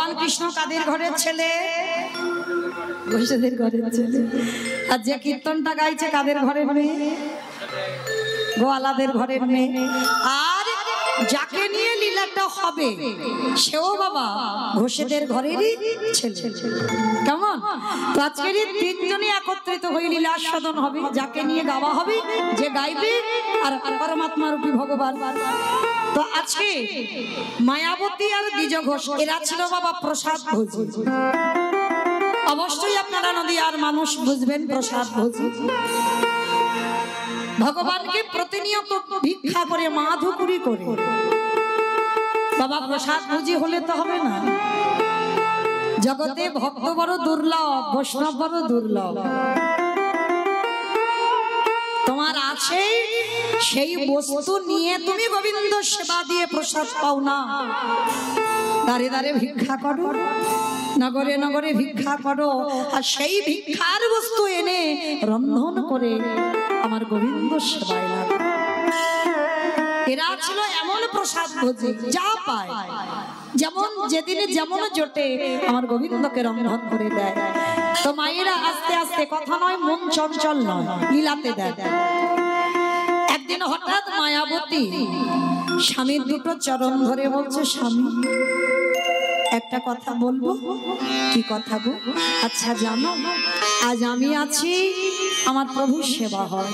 ভগবান কৃষ্ণ কাদের ঘরের ছেলে? ঘোষেদের ঘরের ছেলে। আর যে কীর্তনটা গাইছে কাদের ঘরের মেয়ে? গোয়ালাদের ঘরের মেয়ে। আর যাকে নিয়ে লীলাটা হবে সেও বাবা ঘোষেদের ঘরেরই ছেলে। কেমন? তো আজকের তিনজনই একত্রিত হয়ে লীলা আস্বাদন হবে, যাকে নিয়ে গাওয়া হবে, যে গাইবে আর পরমাত্মা রূপী ভগবান। তো আজকে মায়াবতী আর দ্বিজ ঘোষ এরা ছিল বাবা প্রসাদ ভোজী। অবশ্যই আপনারা নদীয়ার মানুষ বুঝবেন প্রসাদ ভোজী। ভগবানকে প্রতিনিয়ত ভিক্ষা করে মাধুকুরি করে বাবা প্রসাদ ভোজী হলে তো হবে না। জগতে ভক্ত বড় দুর্লভ, বৈষ্ণব বড় দুর্লভ। তোমার আছে সেই বস্তু নিয়ে তুমি গোবিন্দ সেবা দিয়ে প্রসাদ পাও না। দাঁড়ে দাঁড়ে ভিক্ষা করো, নগরে নগরে ভিক্ষা করো, আর সেই ভিক্ষার বস্তু এনে রন্ধন করে আমার গোবিন্দ সেবায় লাগো। এরা ছিল এমন প্রসাদ ভোজী, যা পায় যেমন যেদিনে যেমন জোটে আমার গোবিন্দকে রন্ধন করে দেয়। তো মায়েরা আস্তে আস্তে, কথা নয় মন চঞ্চল নয়, লীলাতে দেয়। একদিন হঠাৎ মায়াবতী স্বামীর দুটো চরণ ধরে বলছে, স্বামী একটা কথা বলবো। কি কথা গো? আচ্ছা জানো, আজ আমি আছি, আমার প্রভুর সেবা হয়।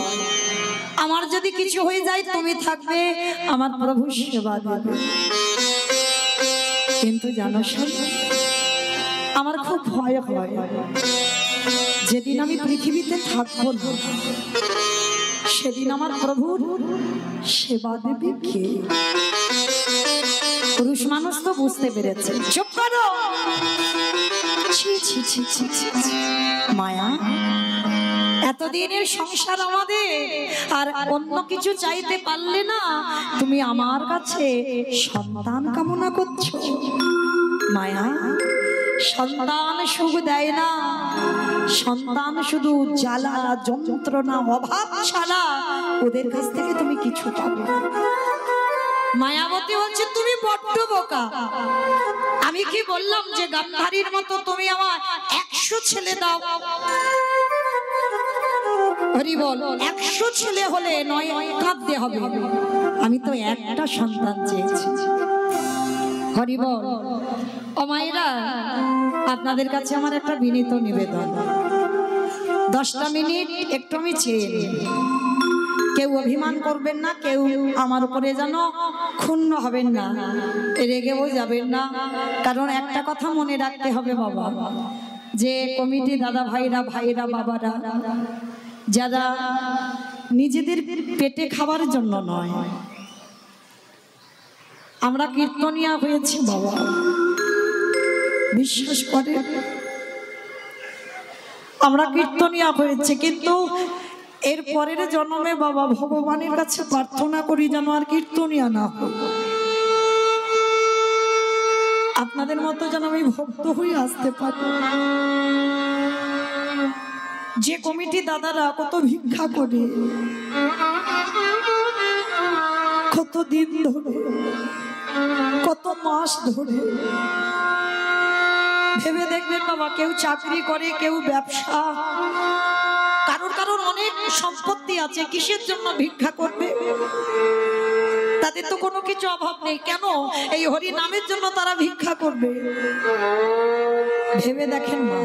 আমার যদি কিছু হয়ে যায় তুমি থাকবে, আমার প্রভুর সেবা দেবে। কিন্তু জানো আমার খুব ভয় হয়, যেদিন আমি পৃথিবীতে থাকবো না সেদিন আমার প্রভুর সেবা দেবে কে? পুরুষ মানুষ তো বুঝতে পেরেছে। চুপ করো। মায়া, এতদিনের সংসার আমাদের, আর অন্য কিছু চাইতে পারলে না, তুমি আমার কাছে সন্তান কামনা করছো। মায়া, সন্তান সুখ দেয় না, সন্তান শুধু জ্বালা যন্ত্রণা অভাব ছাড়া ওদের কাছ থেকে তুমি কিছু পাবে না। মায়াবতী হচ্ছে তুমি বড্ড বোকা। আমি কি বললাম যে গান্ধারীর মতো তুমি আমার 100 ছেলে দাও? হরি বল, 100 ছেলে হলে নয় কাঁদতে হবে। আমি তো একটা সন্তান চেয়েছি। হরি বল। ও মায়েরা, আপনাদের কাছে আমার একটা বিনীত নিবেদন, 10টা মিনিট একটু আমি চেয়ে নিই। কেউ অভিমান করবেন না, কেউ আমার উপরে যেন ক্ষুণ্ণ হবেন না, রেগেও যাবেন না। কারণ একটা কথা মনে রাখতে হবে বাবা, যে কমিটি দাদা ভাইরা বাবারা যারা নিজেদের পেটে খাবার জন্য নয়, আমরা কীর্তনিয়া হয়েছি বাবা, বিশ্বাস করে আমরা কীর্তনিয়া হয়েছে, কিন্তু এর পরের জন্মে বাবা ভগবানের কাছে প্রার্থনা করি যেন আর কীর্তনিয়া না হোক। আপনাদের মতো যেন আমি ভক্ত হয়ে আসতে পারি। যে কমিটি দাদারা কত ভিক্ষা করে, কত দিন ধরে, কত মাস ধরে, ভেবে দেখবেন বাবা, কেউ চাকরি করে, কেউ ব্যবসা, কারোর অনেক সম্পত্তি আছে, কিসের জন্য ভিক্ষা করবে? তাদের তো কোনো কিছু অভাব নেই, কেন এই হরি নামের জন্য তারা ভিক্ষা করবে? ভেবে দেখেন না,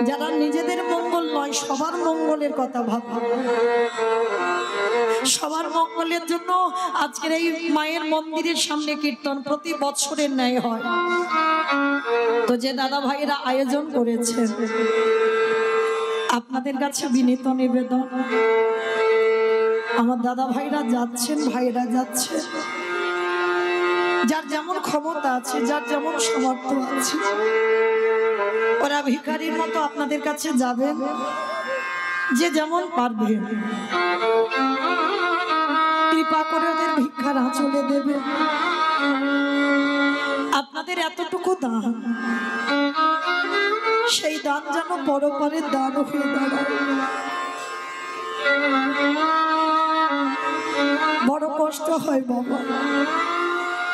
যারা নিজেদের মঙ্গল নয় সবার মঙ্গলের কথা ভাবা, সবার মঙ্গলের জন্য আজকের এই মায়ের মন্দিরের সামনে কীর্তন প্রতি বছরের ন্যায় হয়। তো যে দাদা ভাইরা আয়োজন করেছেন, আপনাদের কাছে বিনীত নিবেদন, আমার দাদা ভাইরা যাচ্ছেন, ভাইরা যাচ্ছে, যার যেমন ক্ষমতা আছে, যার যেমন সামর্থ্য আছে, ওরা ভিখারির মতো আপনাদের কাছে যাবেন, যে যেমন পারবেন কৃপা করে ওদের ভিক্ষার আঁচলে দেবে। আপনাদের এতটুকু দান, সেই দান যেন পরপরের দান হয়ে দাঁড়ায়। বড় কষ্ট হয় বাবা,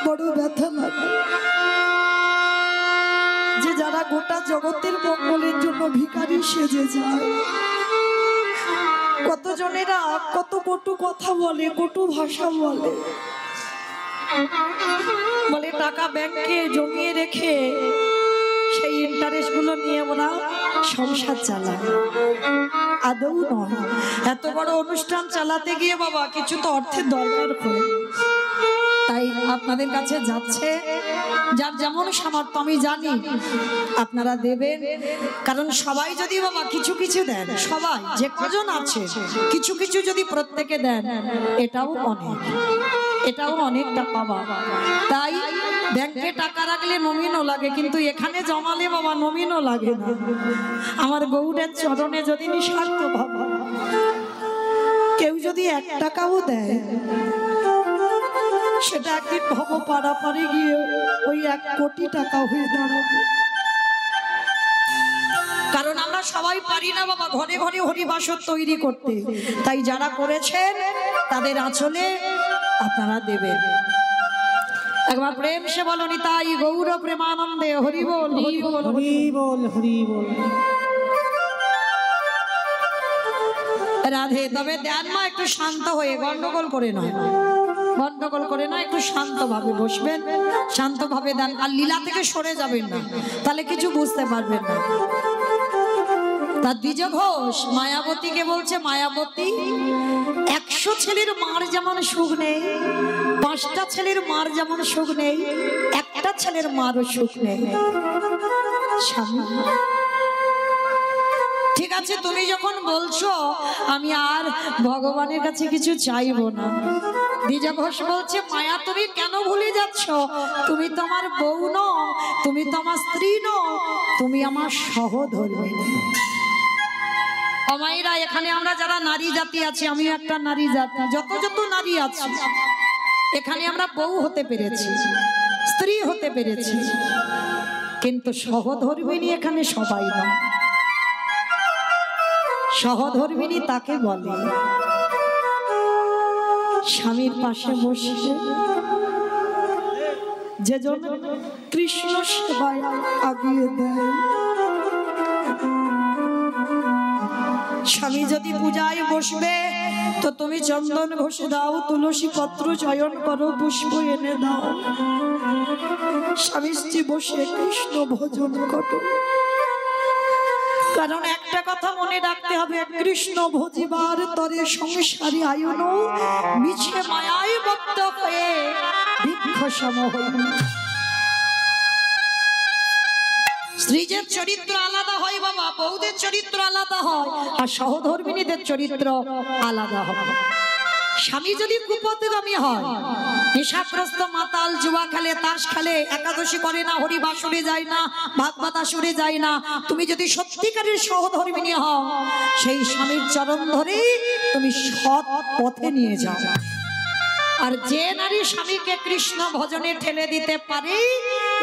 বড় ব্যথা লাগে। গোটা জগতের মঙ্গলের জন্য ভিখারি সেজে যায়। কতজনেরা কত কটু কথা বলে, কটু ভাষা বলে, বলে টাকা ব্যাংকে জমিয়ে রেখে সেই ইন্টারেস্ট গুলো নিয়ে ওরা সংসার চালায়। আদৌ নয়। এত বড় অনুষ্ঠান চালাতে গিয়ে বাবা কিছু তো অর্থের দরকার হয়। তাই আপনাদের কাছে যাচ্ছে, যার যেমন সামর্থ্য আমি জানি আপনারা দেবেন। কারণ সবাই যদি বাবা কিছু কিছু দেন, সবাই যে কজন আছে কিছু কিছু যদি প্রত্যেকে দেন, এটাও অনেক, এটাও অনেকটা পাবা। তাই ব্যাংকে টাকা রাখলে নমিনও লাগে, কিন্তু এখানে জমালে বাবা নমিনও লাগে না। আমার গৌরের চরণে যদি নিঃস্বার্থ বাবা কেউ যদি 1 টাকাও দেয়, সেটা একদিন ভব পাড়াপাড়ি গিয়ে ওই 1 কোটি টাকা হয়ে দাঁড়াবে। কারণ আমরা সবাই পারি না বাবা ঘরে ঘরে হরিবাসর তৈরি করতে। তাই যারা করেছেন তাদের আঁচলে আপনারা দেবেন। একবার প্রেম সে বলো নিতাই গৌর প্রেমানন্দে হরি বল, হরি বল, হরি বল, হরি বল। রাধে। তবে দেন মা একটু শান্ত হয়ে, গন্ডগোল করে নয়, গন্ডগোল করে না, একটু শান্তভাবে বসবেন, শান্তভাবে দেন। আর লীলা থেকে সরে যাবেন না, তাহলে কিছু বুঝতে পারবেন না। তার দ্বিজ ঘোষ মায়াবতীকে বলছে, মায়াবতী 100 ছেলের মার যেমন সুখ নেই, 5টা ছেলের মার যেমন সুখ নেই, একটা ছেলের মারও সুখ নেই। ঠিক আছে, তুমি যখন বলছো আমি আর ভগবানের কাছে কিছু চাইবো না। দ্বিজ ঘোষ বলছে, মায়া তুমি কেন ভুলে যাচ্ছ? তুমি তো আমার বউ নও, তুমি তো আমার স্ত্রী নও, তুমি আমার সহধর্মিণী। অমাইরা, এখানে আমরা যারা নারী জাতি আছি, আমি একটা নারী জাতি, যত যত নারী আছে এখানে আমরা বউ হতে পেরেছি, স্ত্রী হতে পেরেছি, কিন্তু সহধর্মিণী এখানে সবাই না। সহধর্মিণী তাকে বলে স্বামীর পাশে বসে যে জন কৃষ্ণ সেবায় আগিয়ে দেয়। স্বামী যদি পূজায় বসবে তো তুমি চন্দন ঘষে দাও, তুলসী পত্র চয়ন করো, পুষ্প এনে দাও। স্বামী স্ত্রী বসে কৃষ্ণ ভজন করো। কারণ একটা কথা মনে রাখতে হবে, কৃষ্ণ ভজিবার তরে সংসারী আয়ুন মিছে মায়ায় বদ্ধ হয়ে বৃক্ষ সম হইল। স্ত্রীদের চরিত্র আলাদা হয় বাবা, বউদের চরিত্র আলাদা হয়, আর সহধর্মিণীদের চরিত্র আলাদা হয়। স্বামী যদি কুপথগামী হয়, নেশাগ্রস্ত মাতাল, জুয়া খেলে, তাস খেলে, একাদশী করে না, হরি বাসরে যায় না, ভাগবত আসরে যায় না, তুমি যদি সত্যিকারের সহধর্মিণী হও, সেই স্বামীর চরণ ধরে তুমি সৎ পথে নিয়ে যাও। আর যে নারী স্বামীকে কৃষ্ণ ভজনে ঠেলে দিতে পারে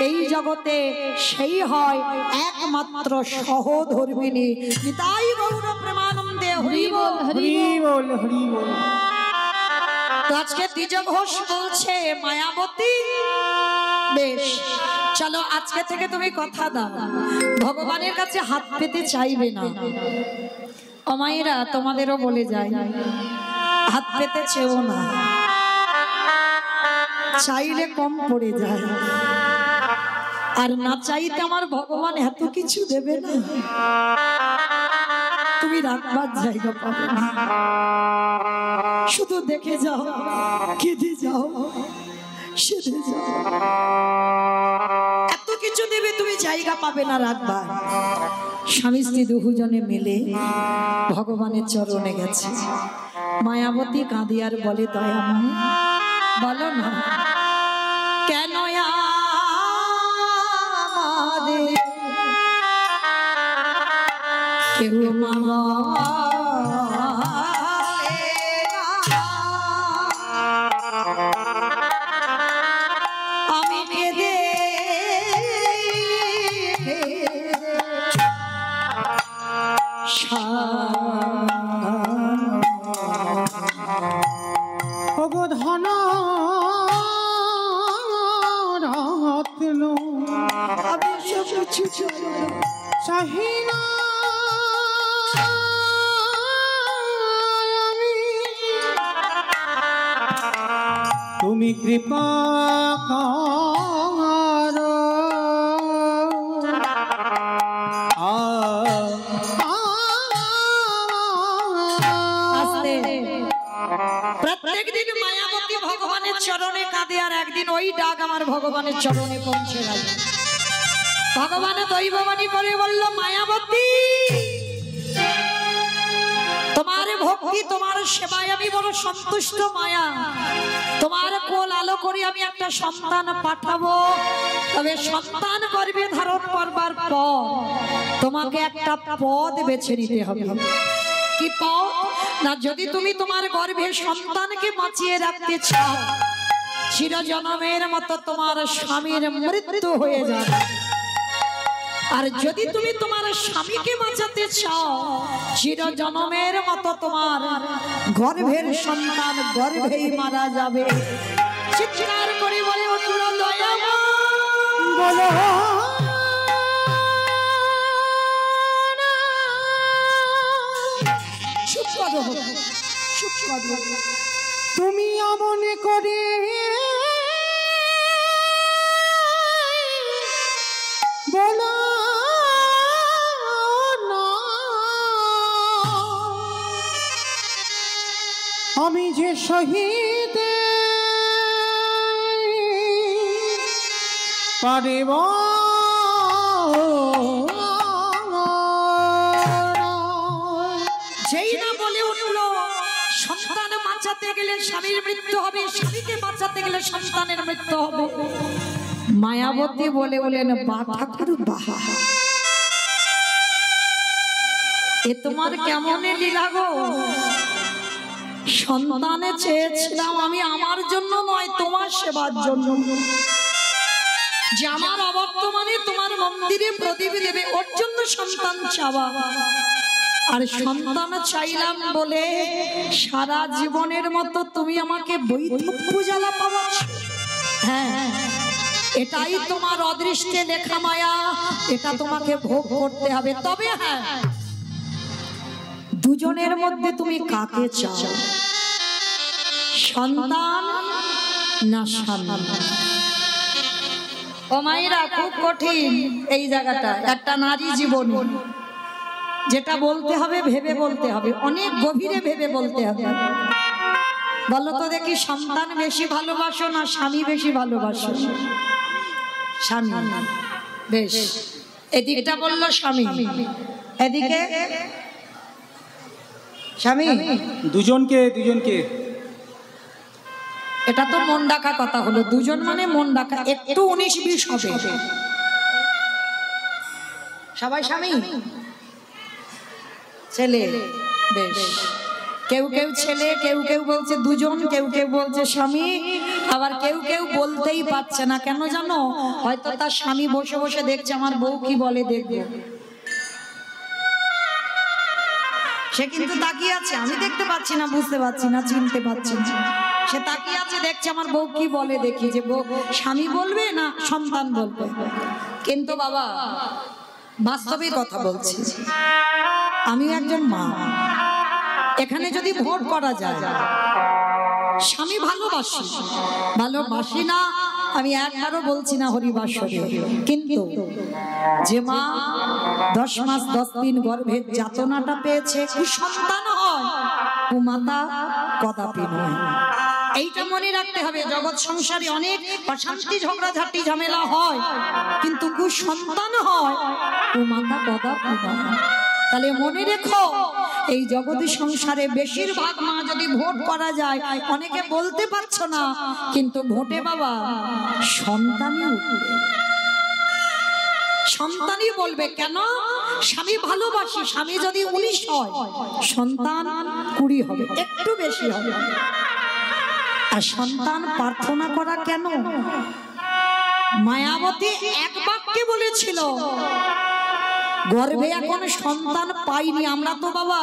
এই জগতে, সেই হয় একমাত্র সহধর্মিণী। নিতাই গৌর প্রেমানন্দে হরি বল, হরি বল, হরি বল। আজকে দ্বিজ ঘোষ বলছে, মায়াবতী বেশ চলো আজকে থেকে তুমি কথা দাও, ভগবানের কাছে হাত পেতে চাইবে না। অমায়েরা, তোমাদেরও বলে যায়, হাত পেতে চেও না, চাইলে কম পড়ে যায়। আর না চাইতে আমার ভগবান এত কিছু দেবে না, তুমি রাখবার জায়গা পাবে না। শুধু দেখে যাও, কেঁদে যাও, সেধে যাও, এত কিছু দেবে, তুমি জায়গা পাবে না রাখবার। স্বামী স্ত্রী দুজনে মিলে ভগবানের চরণে গেছে। মায়াবতী কাঁদিয়ার বলে, দয়াময় বলো না কেন আমাদের কেউ মামা আমি কেঁদে ধন রত্ন আমি সব কিছু তুমি কৃপা করো। প্রত্যেক দিন মায়াবতী ভগবানের চরণে কাঁদে, আর একদিন ওই ডাক আমার ভগবানের চরণে পৌঁছে গেল। ভগবান দৈববাণী করে বলল, মায়াবতী, তোমার ভক্তি, তোমার সেবায় আমি বড় সন্তুষ্ট মায়া। তোমার কোল আলো করে আমি একটা সন্তান পাঠাবো, তবে সন্তান গর্ভে ধারণ করবার পর তোমাকে একটা পদ বেছে নিতে হবে। কি পদ? না, যদি তুমি তোমার গর্ভে সন্তানকে বাঁচিয়ে রাখতে চাও, চিরজন্মের মতো তোমার স্বামীর মৃত্যু হয়ে যাবে। আর যদি তুমি তোমার স্বামীকে বাঁচাতে চাও, চিরজন্মের মতো তোমার গর্ভের সন্তান গর্ভেই মারা যাবে। চিৎকার করে বলে উঠল, দয়াময় বলো তুমি অমন করে বলো না, আমি যে শহীদ পারিব যেই না বলে উঠল সন্তান বাঁচাতে গেলে স্বামীর মৃত্যু হবে, স্বামীকে বাঁচাতে গেলে সন্তানের মৃত্যু হবে, মায়াবতী বলে বলেন, বা ঠাকুর বাহ, এ তোমার কেমন লীলা গো। সন্তানে চেয়েছিলাম আমি আমার জন্য নয়, তোমার সেবার জন্য, যে আমার অবর্তমানে তোমার মন্দিরে প্রদীপ দেবে, ওর জন্য সন্তান চাওয়া। আর সন্তান চাইলাম বলে সারা জীবনের মতো তুমি আমাকে বৈধব্য জ্বালা পাওয়াচ্ছ। হ্যাঁ, এটাই তোমার অদৃষ্টে লেখা মায়া, এটা তোমাকে ভোগ করতে হবে। তবে হ্যাঁ, দুজনের মধ্যে তুমি কাকে চাও, সন্তান না স্বামী? ও মায়েরা, খুব কঠিন এই জায়গাটা, একটা নারী জীবনী, যেটা বলতে হবে ভেবে বলতে হবে, অনেক গভীরে ভেবে বলতে হবে। বলো তো দেখি, সন্তান বেশি ভালোবাসো না স্বামী বেশি ভালোবাসো? স্বামী। বেশ, এদিকটা বললো স্বামী, এদিকে স্বামী। দুজনকে এটা তো মন ডাকা কথা হলো, দুজন মানে মন ডাকা, একটু 19-20 হবে। সবাই স্বামী ছেলে। বেশ, কেউ কেউ ছেলে, কেউ কেউ বলছে দুজন, কেউ কেউ বলছে স্বামী, আবার কেউ কেউ বলতেই পারছে না। কেন জানো? হয়তো তার স্বামী বসে বসে দেখছে আমার বউ কি বলে দেখবে, সে কিন্তু তাকিয়ে আছে, আমি দেখতে পাচ্ছি না, বুঝতে পারছি না, চিনতে পারছি না, সে তাকিয়ে আছে দেখছে আমার বউ কি বলে দেখি, যে বউ স্বামী বলবে না সন্তান বলবে। কিন্তু বাবা, বাস্তবিক কথা বলছি, আমি একজন মা, এখানে যদি ভোট করা যায়, স্বামী ভালোবাসি না আমি একবারও বলছি না হরিবাসরে, কিন্তু যে মা 10 মাস 10 দিন গর্ভের যাতনাটা পেয়েছে, কুসন্তান হয়, কুমাতা কদাপি নয়। এইটা মনে রাখতে হবে। জগৎ সংসারে অনেক অশান্তি, ঝগড়াঝাটি, ঝামেলা হয়, কিন্তু কুসন্তান হয়, কুমাতা কদাপি নয়। তাহলে মনে রেখো, এই জগৎ সংসারে বেশিরভাগ মা যদি ভোট করা যায়, অনেকে বলতে পারছো না, কিন্তু ভোটে বাবা সন্তানই উঠবে, সন্তানই বলবে। কেন? স্বামী ভালোবাসি, স্বামী যদি 19 হয়, সন্তান 20 হবে, একটু বেশি হবে। আর সন্তান প্রার্থনা করা কেন? মায়াবতী এক বাক্যে বলেছিল, গর্ভে এখন সন্তান পাইনি, আমরা তো বাবা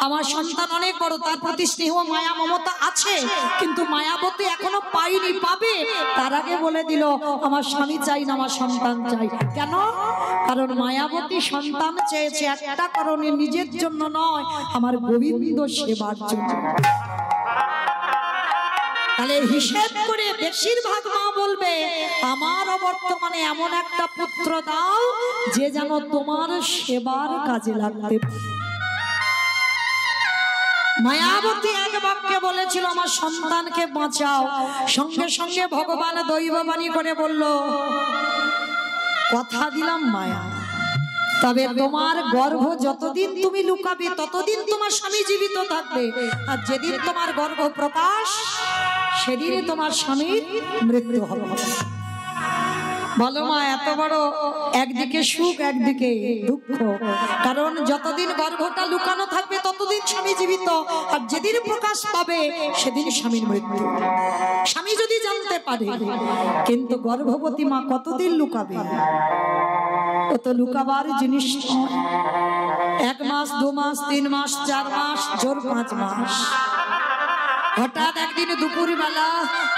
আমার সন্তান অনেক বড়, তার প্রতি স্নেহ মায়া মমতা আছে, কিন্তু মায়াবতী এখনো পাইনি, পাবে। তার আগে বলে দিল আমার স্বামী চাই না, আমার সন্তান চাই। কেন? কারণ মায়াবতী সন্তান চেয়েছে একটা কারণে, নিজের জন্য নয়, আমার গোবিন্দ সেবার জন্য। তাহলে হিসেব করে বেশিরভাগ মা বলবে আমার বর্তমানে এমন একটা পুত্র দাও যে যেন তোমার সেবার কাজে লাগতে পারে। মায়াবতী এক বাক্যে বলেছিল আমার সন্তানকে বাঁচাও, সঙ্গে সঙ্গে ভগবান দৈববাণী করে বলল কথা দিলাম মায়া, তবে তোমার গর্ভ যতদিন তুমি লুকাবে ততদিন তোমার স্বামী জীবিত থাকবে, আর যেদিন তোমার গর্ভ প্রকাশ সেদিনই তোমার স্বামীর মৃত্যু হবে। বলো মা, এত বড় একদিকে সুখ একদিকে দুঃখ, কারণ যতদিন গর্ভটা লুকানো থাকবে ততদিন স্বামী জীবিত, আর যেদিন প্রকাশ পাবে সেদিন স্বামীর মৃত্যু। স্বামী যদি জানতে পারে, কিন্তু গর্ভবতী মা কতদিন লুকাবে? ও তো লুকাবার জিনিস নয়। 1 মাস 2 মাস 3 মাস 4 মাস জোর 5 মাস। হঠাৎ একদিন দুপুর বেলা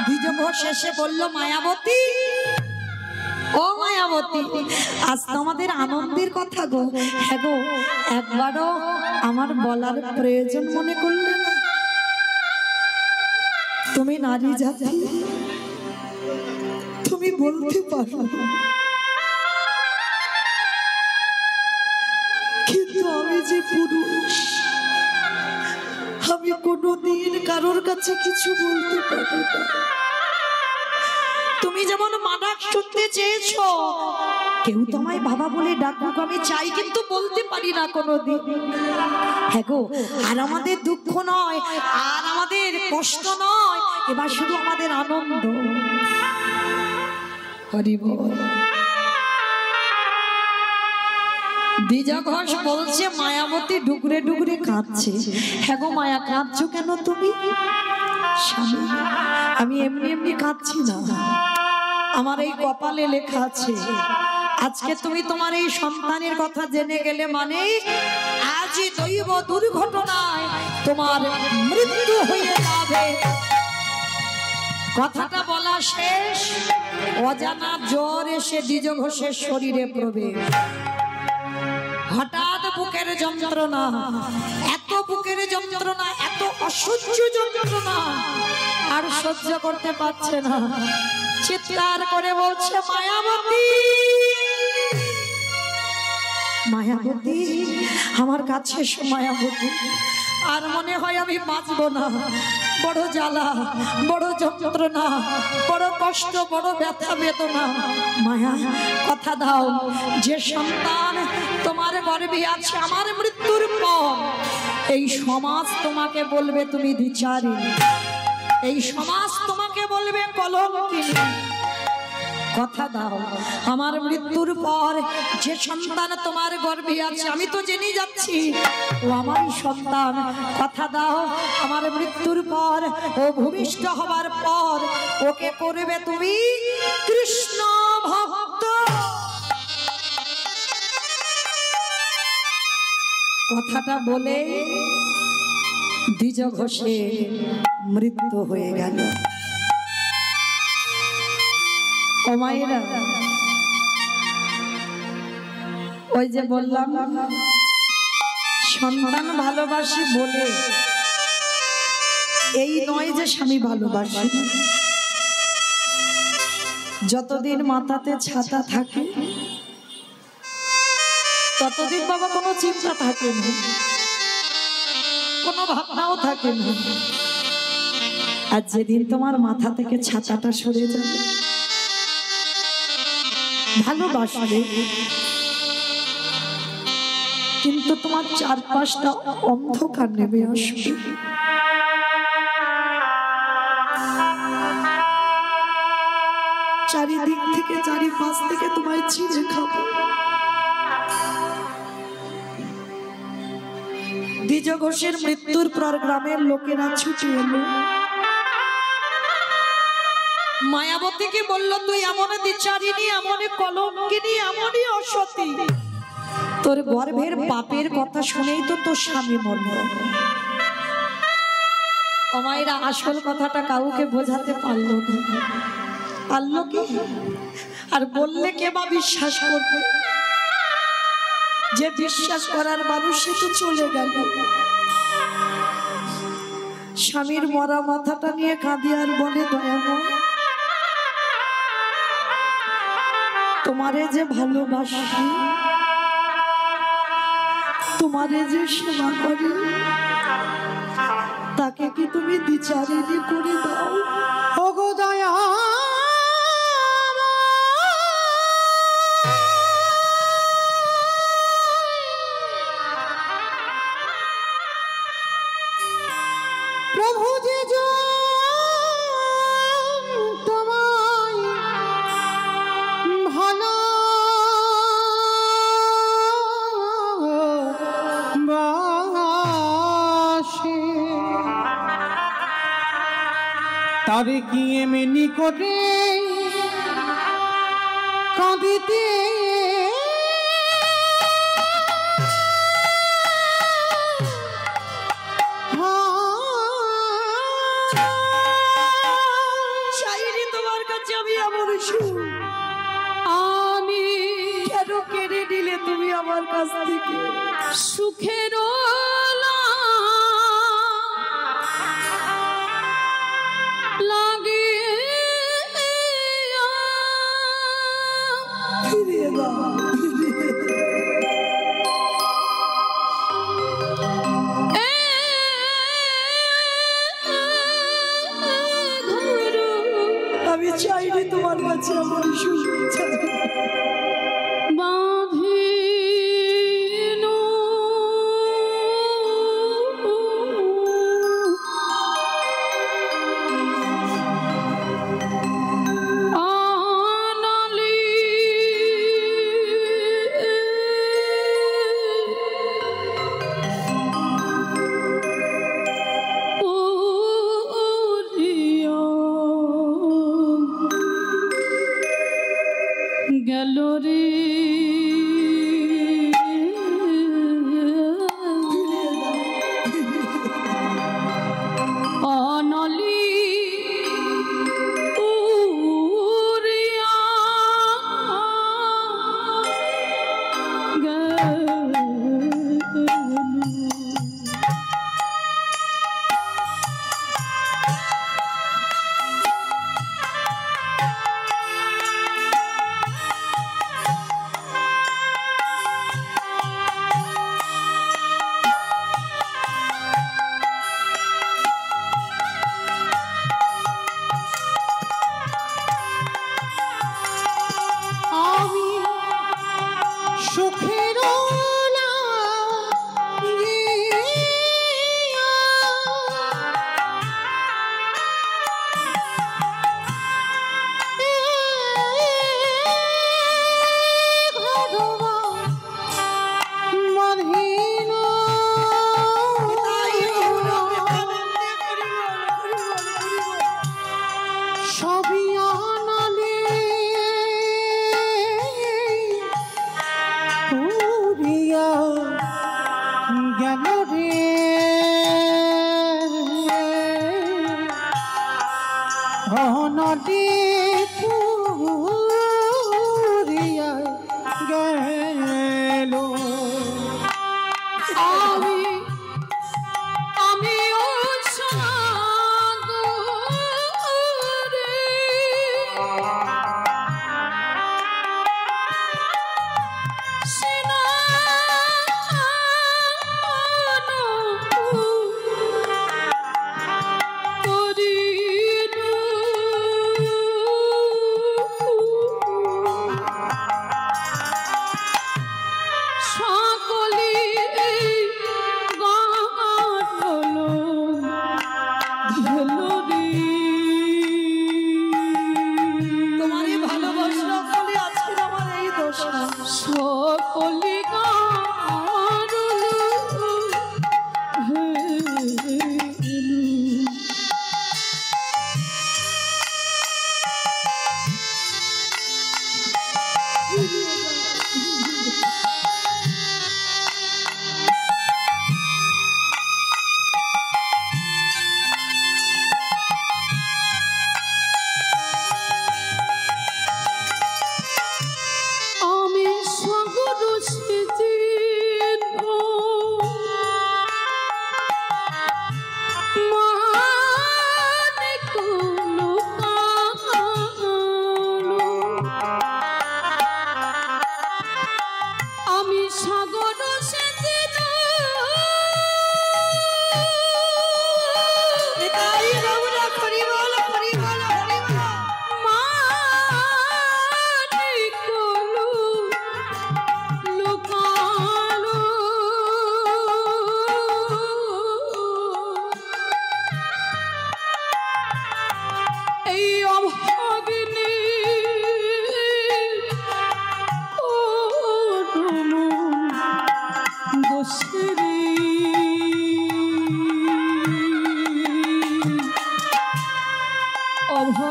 দ্বিজভোজ শেষে বলল মায়াবতী, ও মায়াবতী, আজ তো আমাদের আনন্দের কথা গো। হ্যাঁ গো, একবারও আমার বলার প্রয়োজন মনে করলে না? তুমি নারী জাতি, তুমি বলতে পারো, কিন্তু আমি যে পুরুষ, আমি কোনোদিন কারোর কাছে কিছু বলতে পারি না। তুমি যেমন মানা শুনতে চেয়েছো, কেউ তোমায় বাবা বলে ডাকুক আমি চাই, কিন্তু বলতে পারি না কোনোদিন। হ্যাঁ গো, আর আমাদের দুঃখ নয়, আর আমাদের কষ্ট নয়, এবার শুধু আমাদের আনন্দ। হরি বল। দ্বিজা ঘোষ বলছে মায়াবতী ডুগরে ডুগরে কাঁদছে। হ্যাঁ গো মায়া, কাঁদছো কেন তুমি? স্বামী, আমি এমনি এমনি কাঁদছি না, আমার এই কপালে লেখা আছে আজকে তুমি তোমার এই সন্তানের কথা জেনে গেলে মানে আজই দৈব দুর্ঘটনায় তোমার মৃত্যু হয়ে যাবে। কথাটা বলা শেষ, অজানা জ্বর এসে দ্বিজ ঘোষের শরীরে প্রবেশ। হঠাৎ বুকের যন্ত্রণা, এত বুকের যন্ত্রণা, এত অসহ্য যন্ত্রণা, আর সহ্য করতে পারছে না, চিৎকার করে বলছে মায়াবতী, মায়াবতী আমার কাছে এসো মায়াবতী, আর মনে হয় আমি বাঁচবো না। বড় জ্বালা, বড় যন্ত্রণা, বড় কষ্ট, বড় ব্যথা বেদনা। মায়া, কথা দাও, যে সন্তান তোমার গর্ভে আছে আমার মৃত্যুর পর এই সমাজ তোমাকে বলবে তুমি দ্বিচারী, এই সমাজ তোমাকে বলবে কলঙ্কিনী। কথা দাও, আমার মৃত্যুর পর যে সন্তান তোমার গর্ভে আছে আমি তো জেনে যাচ্ছি ও আমারই সন্তান। কথা দাও, আমার মৃত্যুর পর ও ভূমিষ্ঠ হবার পর ওকে করবে তুমি কৃষ্ণ ভক্ত। কথাটা বলে দ্বিজ ঘোষের মৃত্যু হয়ে গেল। ও মায়েরা, ওই যে বললাম সন্তান ভালোবাসি বলে এই নয় যে স্বামী ভালোবাসে। যতদিন মাথাতে ছাতা থাকে ততদিন বাবা কোনো চিন্তা থাকে না, কোনো ভাবনাও থাকে না। আর যেদিন তোমার মাথা থেকে ছাতাটা সরে যাবে, ভালোবাসবে কিন্তু তোমার চারপাশটা অন্ধকার নেমে আসবে। চারিদিক থেকে, চারিপাশ থেকে তোমায় ছিঁড়ে খাবো। দ্বিজ ঘোষের মৃত্যুর পর গ্রামের লোকেরা ছুটে এলো, মায়াবতীকে বলল তুই এমন দ্বিচারিণী, এমন কলঙ্কিনী, এমনই অসতী, তোর গর্ভের পাপের কথা শুনেই তো তোর স্বামী মরল। ও মায়েরা, আসল কথাটা কাউকে বোঝাতে পারলো না। পারলো কি? আর বললে কে বা বিশ্বাস করবে? যে বিশ্বাস করার মানুষ সে তো চলে গেল। স্বামীর মরা মাথাটা নিয়ে কাঁদি আর বলে, দয়াময় তোমারে যে ভালোবাসি, তোমারে যে সেবা করি, তাকে কি তুমি দ্বিচারিণী করে দাও? ওগো দয়া প্রভু যে তোমায় ভালো বাসে, তারে কি এমনি করে কাঁদিতে চাইনি তোমার কাছে আমি এমন সুখ, আমি কেন কেড়ে নিলে তুমি আমার কাছ থেকে সুখের লাগে ফিরিয়ে দাও। আমি চাইনি তোমার কাছে আমার সুখ গেল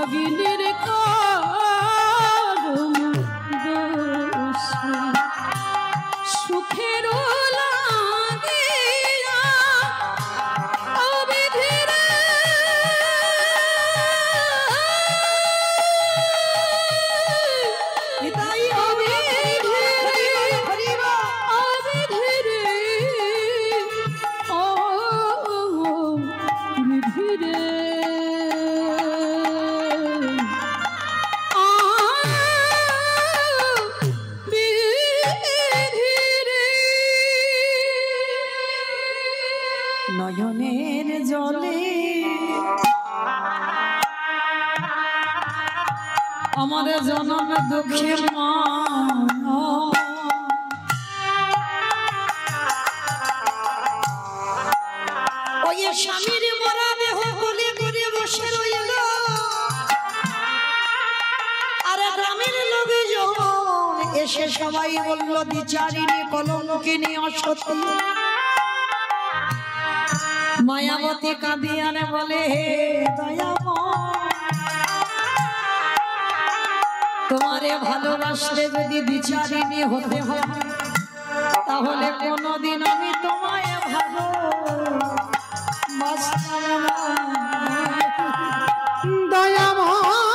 ভগিনীর করম দোষে সুখের লাগিয়া অবিধিরে নিতাই নয়নের জলে আমার জনম দুঃখে ওই স্বামীর মরা দেহ কোলে করে বসে রইল আর গ্রামের লোকজন এসে সবাই বলল দ্বিচারিণী কলঙ্কিনী অসতী মায়াবতী কাঁদিয়ানে বলে হে দয়াময় তোমারে ভালোবাসলে যদি দ্বিচারিণী হতে হয় তাহলে কোনদিন আমি তোমায় ভালোবাসতাম না। দয়াময়